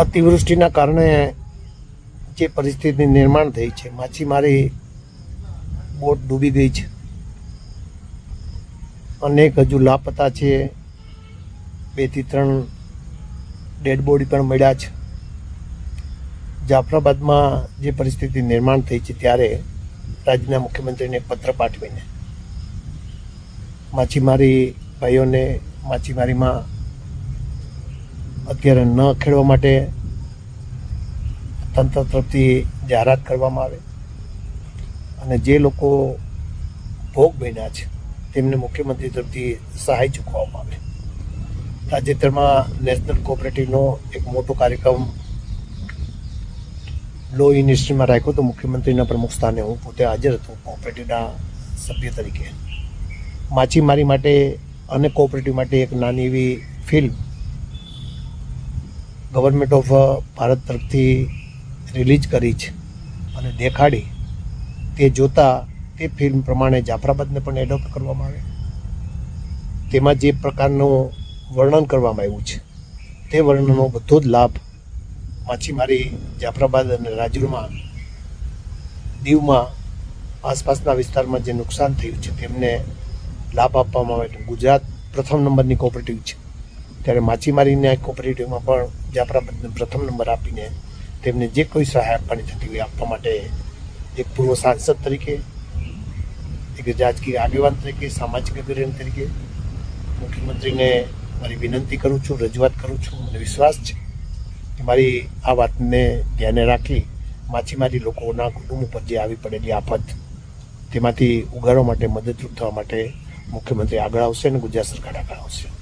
અતિવૃષ્ટિના કારણે જે પરિસ્થિતિ નિર્માણ થઈ છે, માછીમારી બોટ ડૂબી ગઈ છે, અનેક હજુ લાપતા છે, 2 થી 3 ડેડ બોડી પણ મળ્યા છે. જાફરાબાદમાં જે પરિસ્થિતિ નિર્માણ થઈ છે ત્યારે રાજ્યના મુખ્યમંત્રીને પત્ર પાઠવીને માછીમારી ભાઈઓને માછીમારીમાં અત્યારે ન ખેડવા માટે તંત્ર તરફથી જાહેરાત કરવામાં આવે અને જે લોકો ભોગ બન્યા છે તેમને મુખ્યમંત્રી તરફથી સહાય ચૂકવવામાં આવે. તાજેતરમાં નેશનલ કોઓપરેટિવનો એક મોટો કાર્યક્રમ લો યુનિવર્સિટીમાં રાખ્યો તો મુખ્યમંત્રીના પ્રમુખ સ્થાને હું પોતે હાજર હતો કોઓપરેટિવના સભ્ય તરીકે. માછીમારી માટે અને કોઓપરેટિવ માટે એક નાની એવી ફિલ્મ ગવર્મેન્ટ ઓફ ભારત તરફથી રિલીઝ કરી છે અને દેખાડી. તે જોતાં તે ફિલ્મ પ્રમાણે જાફરાબાદને પણ એડોપ્ટ કરવામાં આવે. તેમાં જે પ્રકારનું વર્ણન કરવામાં આવ્યું છે તે વર્ણનનો બધો જ લાભ માછીમારી જાફરાબાદ અને રાજુલામાં, દીવમાં, આસપાસના વિસ્તારમાં જે નુકસાન થયું છે તેમને લાભ આપવામાં આવે. ગુજરાત પ્રથમ નંબરની કોઓપરેટિવ છે ત્યારે માછીમારીના કોઓપરેટિવમાં પણ જાફરાબાદને પ્રથમ નંબર આપીને તેમને જે કોઈ સહાય આપવાની થતી હોય આપવા માટે એક પૂર્વ સાંસદ તરીકે, એક રાજકીય આગેવાન તરીકે, સામાજિક અગ્રણી તરીકે મુખ્યમંત્રીને મારી વિનંતી કરું છું, રજૂઆત કરું છું. મને વિશ્વાસ છે કે મારી આ વાતને ધ્યાને રાખી માછીમારી લોકોના કુટુંબ ઉપર જે આવી પડેલી આફત તેમાંથી ઉગારવા માટે, મદદરૂપ થવા માટે મુખ્યમંત્રી આગળ આવશે અને ગુજરાત સરકાર આગળ આવશે.